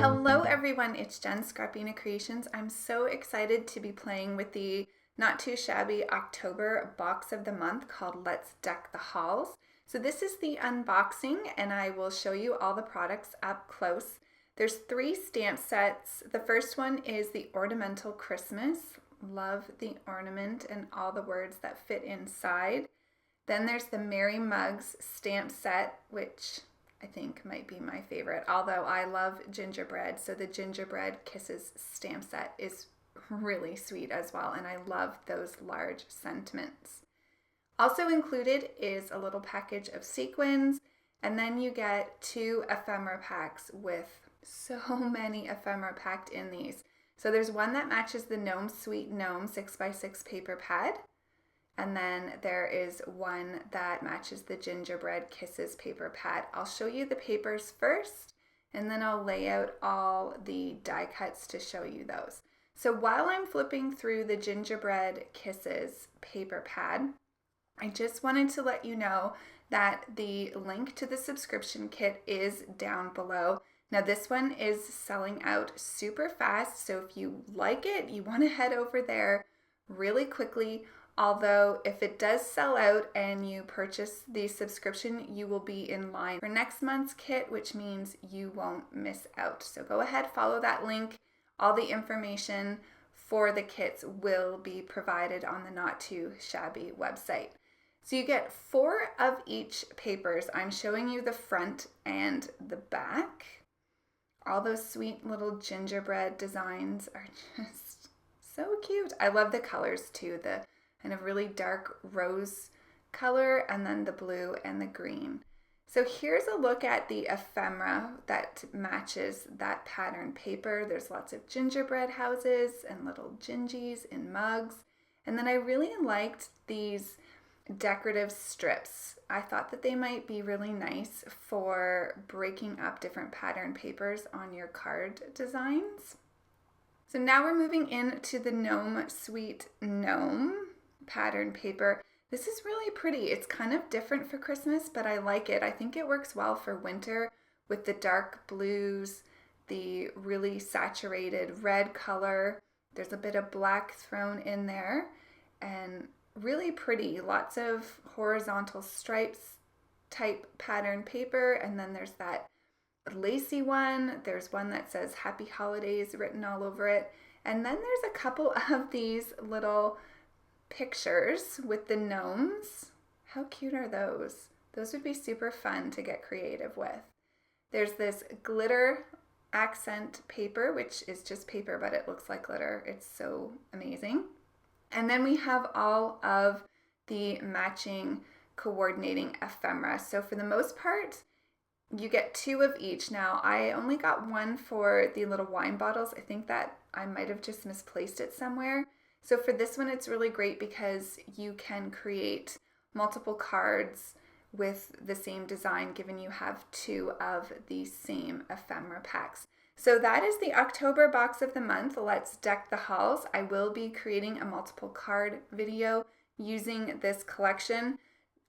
Hello everyone, it's Jen, Scrapbena Creations. I'm so excited to be playing with the Not Too Shabby October box of the month called Let's Deck the Halls. So this is the unboxing and I will show you all the products up close. There's 3 stamp sets. The first one is the Ornamental Christmas. Love the ornament and all the words that fit inside. Then there's the Merry Mugs stamp set, which I think might be my favorite, although I love gingerbread, so the Gingerbread Kisses stamp set is really sweet as well, and I love those large sentiments. Also included is a little package of sequins, and then you get 2 ephemera packs with so many ephemera packed in these. So there's one that matches the Gnome Sweet Gnome 6x6 paper pad. And then there is one that matches the Gingerbread Kisses paper pad. I'll show you the papers first, and then I'll lay out all the die cuts to show you those. So while I'm flipping through the Gingerbread Kisses paper pad, I just wanted to let you know that the link to the subscription kit is down below. Now this one is selling out super fast, so if you like it, you want to head over there really quickly. Although if it does sell out and you purchase the subscription, you will be in line for next month's kit, which means you won't miss out. So go ahead, follow that link. All the information for the kits will be provided on the Not2Shabby website. So you get 4 of each papers. I'm showing you the front and the back. All those sweet little gingerbread designs are just so cute. I love the colors too. The kind of really dark rose color, and then the blue and the green. So here's a look at the ephemera that matches that pattern paper. There's lots of gingerbread houses and little gingies in mugs. And then I really liked these decorative strips. I thought that they might be really nice for breaking up different pattern papers on your card designs. So now we're moving into the Gnome Sweet Gnome pattern paper. This is really pretty. It's kind of different for Christmas, but I like it. I think it works well for winter with the dark blues, the really saturated red color. There's a bit of black thrown in there and really pretty. Lots of horizontal stripes type pattern paper, and then there's that lacy one. There's one that says Happy Holidays written all over it. And then there's a couple of these little pictures with the gnomes. How cute are those? Those would be super fun to get creative with. There's this glitter accent paper, which is just paper, but it looks like glitter. It's so amazing. And then we have all of the matching coordinating ephemera. So for the most part, you get 2 of each. Now, I only got 1 for the little wine bottles. I think that I might have just misplaced it somewhere. So for this one, it's really great because you can create multiple cards with the same design, given you have 2 of the same ephemera packs. So that is the October box of the month. Let's deck the halls. I will be creating a multiple card video using this collection.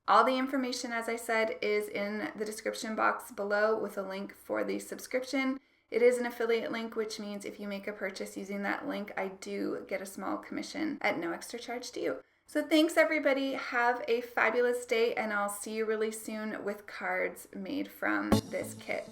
All the information, as I said, is in the description box below with a link for the subscription. It is an affiliate link, which means if you make a purchase using that link, I do get a small commission at no extra charge to you. So thanks everybody. Have a fabulous day, and I'll see you really soon with cards made from this kit.